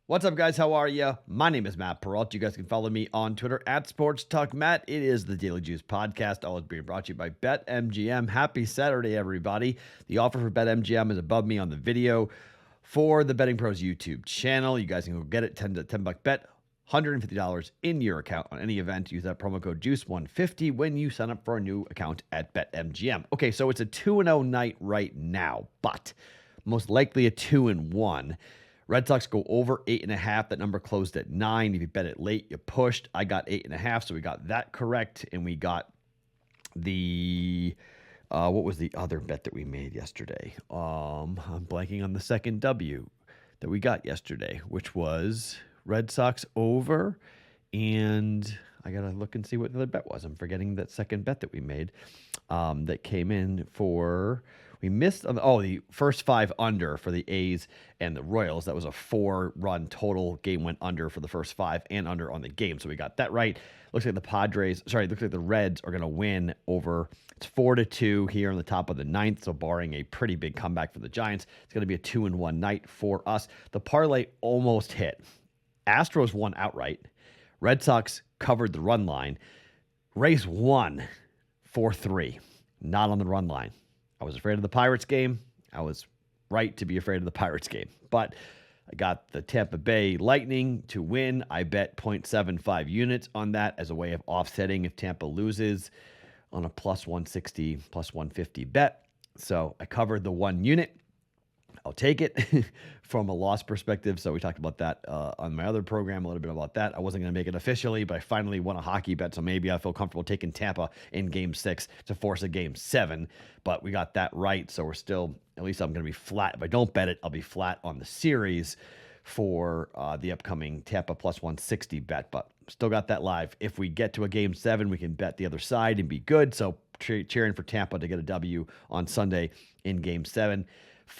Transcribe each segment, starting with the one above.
What's up, guys? How are you? My name is Matt Perrault. You guys can follow me on Twitter at Sports Talk Matt. It is the Daily Juice podcast, always being brought to you by BetMGM. Happy Saturday, everybody. The offer for BetMGM is above me on the video for the BettingPros YouTube channel. You guys can go get it, 10 buck bet, $150 in your account on any event. Use that promo code JUICE150 when you sign up for a new account at BetMGM. Okay, so it's a 2-0 night right now, but most likely a 2-1. Red Sox go over 8.5. That number closed at 9. If you bet it late, you pushed. I got 8.5, so we got that correct. And we got the, what was the other bet that we made yesterday? I'm blanking on the second W that we got yesterday, which was Red Sox over. And I got to look and see what the other bet was. I'm forgetting that second bet that we made that came in for... We missed on the first 5 under for the A's and the Royals. That was a 4-run total. Game went under for the first 5 and under on the game. So we got that right. Looks like the Reds are going to win over. It's 4-2 here on the top of the 9th. So barring a pretty big comeback for the Giants, it's going to be a 2-1 night for us. The parlay almost hit. Astros won outright. Red Sox covered the run line. Rays won 4-3. Not on the run line. I was afraid of the Pirates game. I was right to be afraid of the Pirates game. But I got the Tampa Bay Lightning to win. I bet 0.75 units on that as a way of offsetting if Tampa loses on a plus 160, plus 150 bet. So I covered the 1 unit. I'll take it from a loss perspective. So we talked about that on my other program, a little bit about that. I wasn't going to make it officially, but I finally won a hockey bet. So maybe I feel comfortable taking Tampa in game 6 to force a game 7. But we got that right. So we're still, at least I'm going to be flat. If I don't bet it, I'll be flat on the series for the upcoming Tampa plus 160 bet. But still got that live. If we get to a game 7, we can bet the other side and be good. So cheering for Tampa to get a W on Sunday in game 7.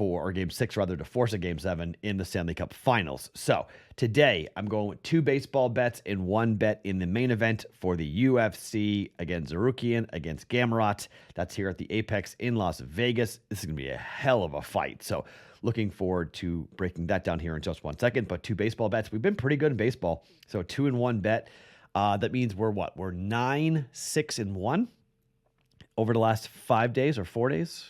Or game 6 rather, to force a game 7 in the Stanley Cup Finals. So today I'm going with 2 baseball bets and 1 bet in the main event for the UFC against Zarukian against Gamrot. That's here at the Apex in Las Vegas. This is going to be a hell of a fight. So looking forward to breaking that down here in just 1 second. But 2 baseball bets. We've been pretty good in baseball. So 2-1 bet. That means we're what? We're 9-6-1 over the last 5 days or 4 days.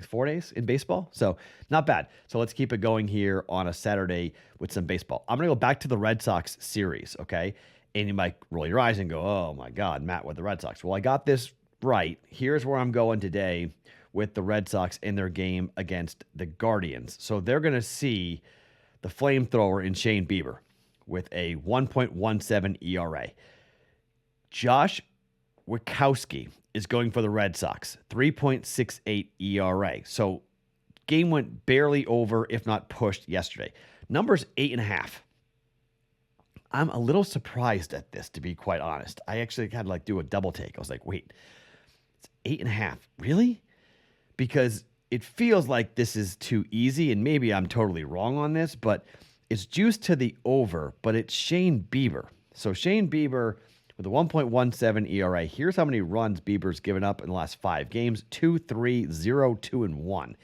4 days in baseball. So not bad. So let's keep it going here on a Saturday with some baseball. I'm going to go back to the Red Sox series. Okay. And you might roll your eyes and go, oh my God, Matt, with the Red Sox. Well, I got this right. Here's where I'm going today with the Red Sox in their game against the Guardians. So they're going to see the flamethrower in Shane Bieber with a 1.17 ERA. Josh Witkowski is going for the Red Sox, 3.68 ERA. So game went barely over, if not pushed yesterday. Number's 8.5. I'm a little surprised at this, to be quite honest. I actually had to do a double take. I was like, wait, it's 8.5. Really? Because it feels like this is too easy, and maybe I'm totally wrong on this, but it's juiced to the over, but it's Shane Bieber. So Shane Bieber with a 1.17 ERA. Here's how many runs Bieber's given up in the last 5 games. 2-3, 0-2, and 1.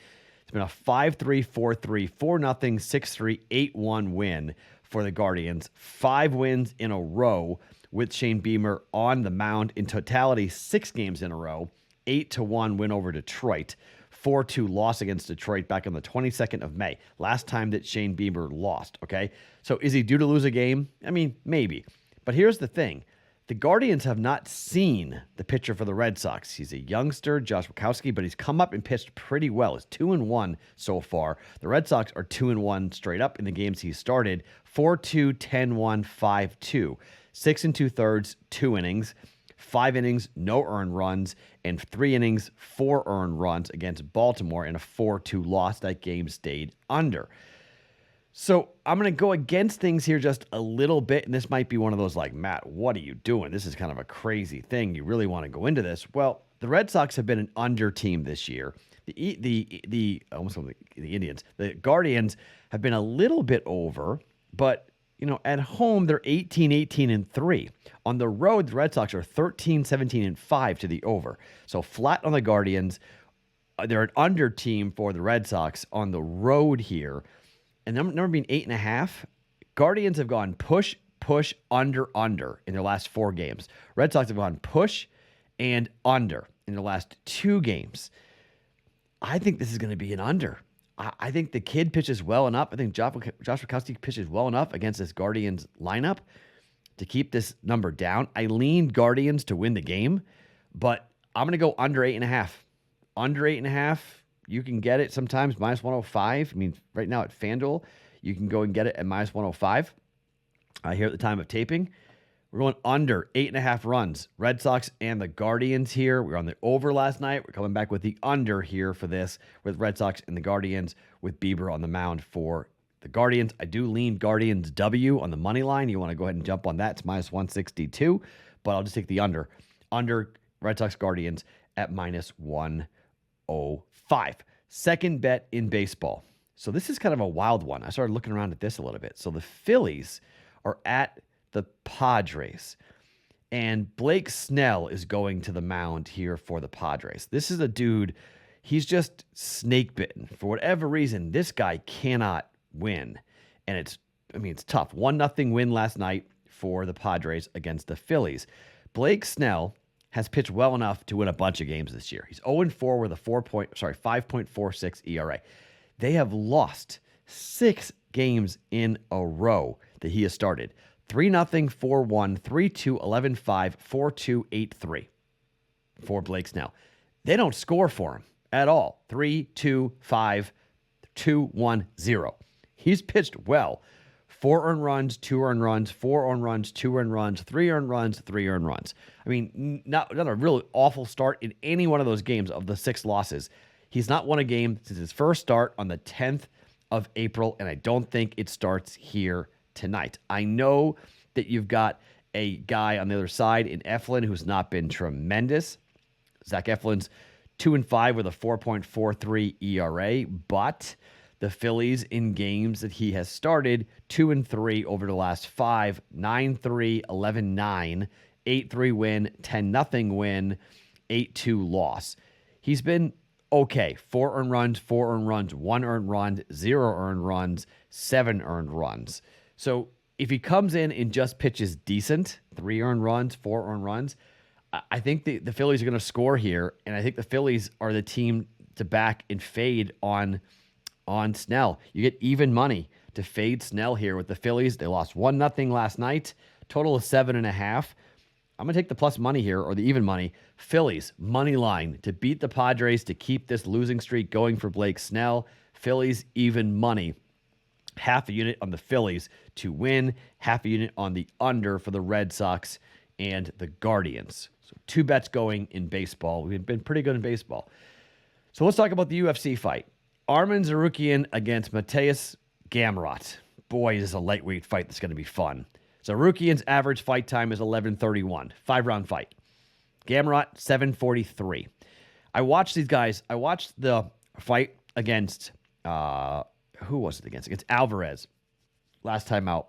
It's been a 5-3, 4-3, 4-0, 6-3, 8-1 win for the Guardians. 5 wins in a row with Shane Bieber on the mound. In totality, 6 games in a row. 8-1 win over Detroit. 4-2 loss against Detroit back on the 22nd of May. Last time that Shane Bieber lost, okay? So is he due to lose a game? I mean, maybe. But here's the thing. The Guardians have not seen the pitcher for the Red Sox. He's a youngster, Josh Witkowski, but he's come up and pitched pretty well. He's 2-1 so far. The Red Sox are 2-1 straight up in the games he started. 4-2, 10-1, 5-2. 6 2/3, 2 innings. 5 innings, no earned runs, and 3 innings, 4 earned runs against Baltimore in a 4-2 loss. That game stayed under. So I'm going to go against things here just a little bit, and this might be one of those like, Matt, what are you doing? This is kind of a crazy thing. You really want to go into this? Well, the Red Sox have been an under team this year. The Indians, the Guardians have been a little bit over, but at home they're 18-3. On the road, the Red Sox are 13-17-5 to the over. So flat on the Guardians. They're an under team for the Red Sox on the road here. And number being 8.5, Guardians have gone push, push, under in their last 4 games. Red Sox have gone push and under in the last 2 games. I think this is going to be an under. I think the kid pitches well enough. I think Josh Witkowski pitches well enough against this Guardians lineup to keep this number down. I leaned Guardians to win the game, but I'm going to go under 8.5. Under 8.5, you can get it sometimes minus 105. I mean, right now at FanDuel, you can go and get it at minus 105. Here at the time of taping, we're going under 8.5 runs. Red Sox and the Guardians here. We were on the over last night. We're coming back with the under here for this with Red Sox and the Guardians with Bieber on the mound for the Guardians. I do lean Guardians W on the money line. You want to go ahead and jump on that. It's minus 162, but I'll just take the under. Under Red Sox Guardians at minus 105. Second bet in baseball. So this is kind of a wild one. I started looking around at this a little bit. So the Phillies are at the Padres, and Blake Snell is going to the mound here for the Padres. This is a dude, he's just snake bitten. For whatever reason, this guy cannot win. And it's tough. 1-0 win last night for the Padres against the Phillies. Blake Snell has pitched well enough to win a bunch of games this year. He's 0-4 with a 5.46 ERA. They have lost 6 games in a row that he has started. 3-0, 4-1, 3-2, 11-5, 4-2, 8-3 for Blake Snell. They don't score for him at all. 3-2, 5, 2-1, 0. He's pitched well. 4 earned runs, 2 earned runs, 4 earned runs, 2 earned runs, 3 earned runs, 3 earned runs. I mean, not a really awful start in any one of those games of the 6 losses. He's not won a game since his first start on the 10th of April, and I don't think it starts here tonight. I know that you've got a guy on the other side in Eflin who's not been tremendous. Zach Eflin's 2-5 with a 4.43 ERA, but the Phillies in games that he has started 2-3 over the last 5, 9-3, 11-9, 8-3 win, 10-0 win, 8-2 loss. He's been okay. 4 earned runs, 4 earned runs, 1 earned run, 0 earned runs, 7 earned runs. So if he comes in and just pitches decent, 3 earned runs, 4 earned runs, I think the Phillies are going to score here, and I think the Phillies are the team to back and fade on Snell. You get even money to fade Snell here with the Phillies. They lost 1-0 last night, total of 7.5. I'm going to take the plus money here, or the even money. Phillies, money line to beat the Padres to keep this losing streak going for Blake Snell. Phillies, even money. Half a unit on the Phillies to win, half a unit on the under for the Red Sox and the Guardians. So 2 bets going in baseball. We've been pretty good in baseball. So let's talk about the UFC fight. Arman Tsarukyan against Mateusz Gamrot. Boy, this is a lightweight fight that's going to be fun. Tsarukyan's average fight time is 11:31, 5-round fight. Gamrot, 7:43. I watched these guys. I watched the fight against, who was it against? Against Alvarez last time out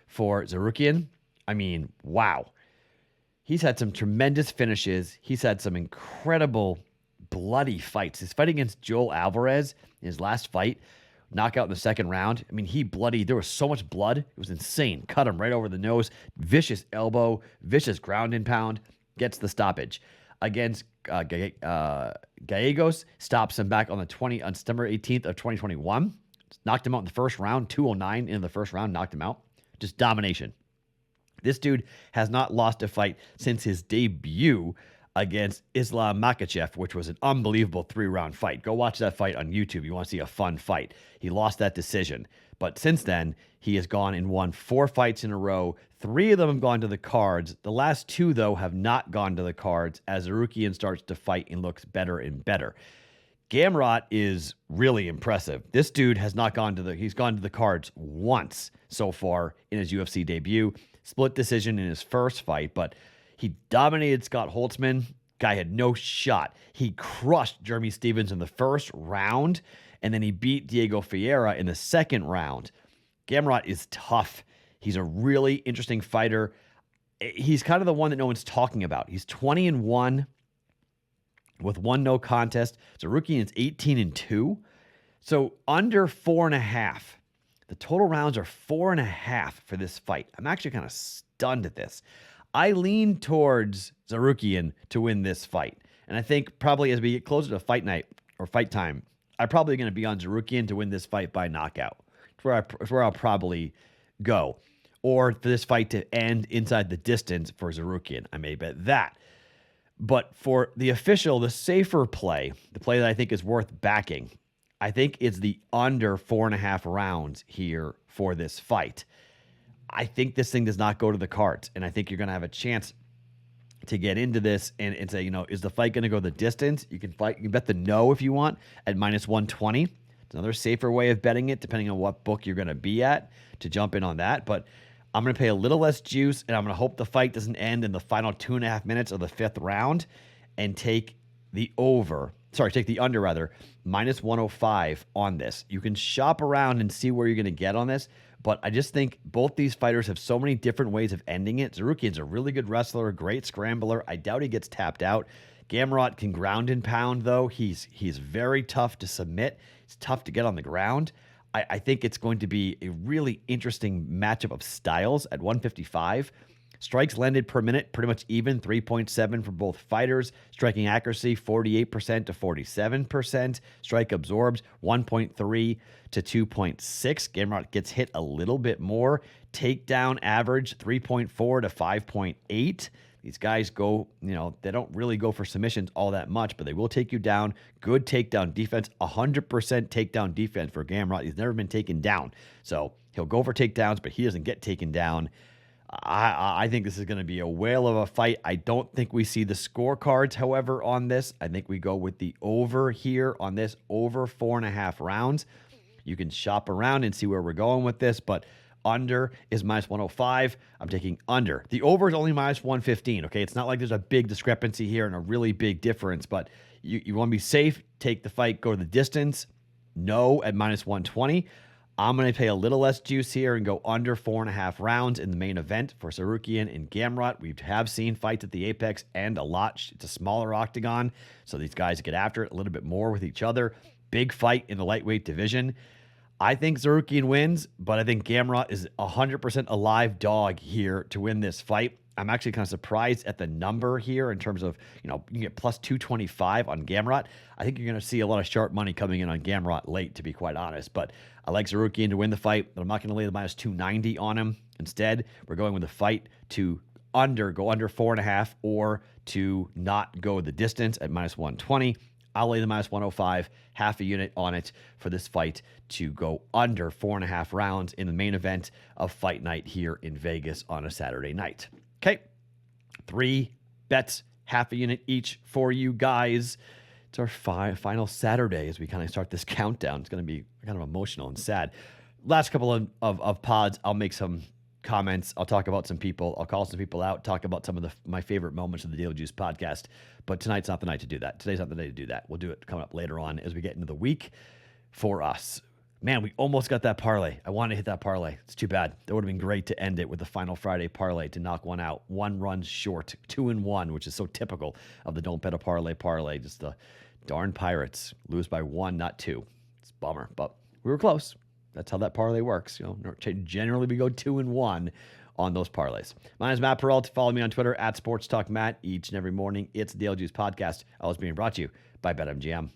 for Tsarukyan. I mean, wow. He's had some tremendous finishes. He's had some incredible bloody fights. His fight against Joel Alvarez, his last fight, knockout in the second round. I mean, he bloodied. There was so much blood. It was insane. Cut him right over the nose. Vicious elbow. Vicious ground and pound. Gets the stoppage. Against Gallegos, stops him back on September 18th of 2021. Knocked him out in the first round. 209 in the first round. Knocked him out. Just domination. This dude has not lost a fight since his debut against Islam Makhachev, which was an unbelievable 3-round fight. Go watch that fight on YouTube. You want to see a fun fight. He lost that decision. But since then, he has gone and won 4 fights in a row. 3 of them have gone to the cards. The last 2, though, have not gone to the cards as Tsarukyan starts to fight and looks better and better. Gamrot is really impressive. This dude has not gone to he's gone to the cards once so far in his UFC debut. Split decision in his first fight, but he dominated Scott Holtzman. Guy had no shot. He crushed Jeremy Stevens in the first round, and then he beat Diego Ferreira in the second round. Gamrot is tough. He's a really interesting fighter. He's kind of the one that no one's talking about. He's 20-1 with 1 no contest. Tsarukyan is 18-2. So under 4.5. The total rounds are 4.5 for this fight. I'm actually kind of stunned at this. I lean towards Tsarukyan to win this fight. And I think probably as we get closer to fight night or fight time, I'm probably going to be on Tsarukyan to win this fight by knockout. It's where I'll probably go. Or for this fight to end inside the distance for Tsarukyan. I may bet that. But for the official, the safer play, the play that I think is worth backing, I think it's the under 4.5 rounds here for this fight. I think this thing does not go to the cards, and I think you're going to have a chance to get into this and say, is the fight going to go the distance? You can bet the no if you want at -120. It's another safer way of betting it, depending on what book you're going to be at, to jump in on that. But I'm going to pay a little less juice, and I'm going to hope the fight doesn't end in the final 2.5 minutes of the 5th round, and take the under rather, -105 on this. You can shop around and see where you're going to get on this, but I just think both these fighters have so many different ways of ending it. Tsarukyan's a really good wrestler, a great scrambler. I doubt he gets tapped out. Gamrot can ground and pound, though. He's very tough to submit. It's tough to get on the ground. I think it's going to be a really interesting matchup of styles at 155. Strikes landed per minute, pretty much even, 3.7 for both fighters. Striking accuracy, 48% to 47%. Strike absorbs, 1.3 to 2.6. Gamrot gets hit a little bit more. Takedown average, 3.4 to 5.8. These guys go, they don't really go for submissions all that much, but they will take you down. Good takedown defense, 100% takedown defense for Gamrot. He's never been taken down. So he'll go for takedowns, but he doesn't get taken down. I think this is going to be a whale of a fight. I don't think we see the scorecards, however, on this. I think we go with the over here on this, over 4.5 rounds. You can shop around and see where we're going with this, but under is -105. I'm taking under. The over is only -115, okay? It's not like there's a big discrepancy here and a really big difference, but you want to be safe, take the fight, go to the distance. No at -120. I'm going to pay a little less juice here and go under 4.5 rounds in the main event for Tsarukyan and Gamrot. We have seen fights at the Apex and a lot. It's a smaller octagon, so these guys get after it a little bit more with each other. Big fight in the lightweight division. I think Tsarukyan wins, but I think Gamrot is 100% a live dog here to win this fight. I'm actually kind of surprised at the number here in terms of, you can get +225 on Gamrot. I think you're going to see a lot of sharp money coming in on Gamrot late, to be quite honest. But I like Tsarukyan to win the fight, but I'm not going to lay the -290 on him. Instead, we're going with the fight to go under 4.5, or to not go the distance at -120. I'll lay the -105, half a unit on it for this fight to go under 4.5 rounds in the main event of Fight Night here in Vegas on a Saturday night. Okay, 3 bets, half a unit each for you guys. It's our final Saturday as we kind of start this countdown. It's going to be kind of emotional and sad. Last couple of pods, I'll make some comments. I'll talk about some people. I'll call some people out, talk about some of my favorite moments of the Daily Juice podcast. But tonight's not the night to do that. Today's not the day to do that. We'll do it coming up later on as we get into the week for us. Man, we almost got that parlay. I wanted to hit that parlay. It's too bad. That would have been great to end it with the final Friday parlay to knock one out. 1 run short, 2-1, which is so typical of the don't bet a parlay. Just the darn Pirates lose by 1, not 2. It's a bummer, but we were close. That's how that parlay works. Generally we go 2-1 on those parlays. My name is Matt Perrault. Follow me on Twitter @SportsTalkMatt. Each and every morning, it's the Daily Juice Podcast. Always being brought to you by BetMGM.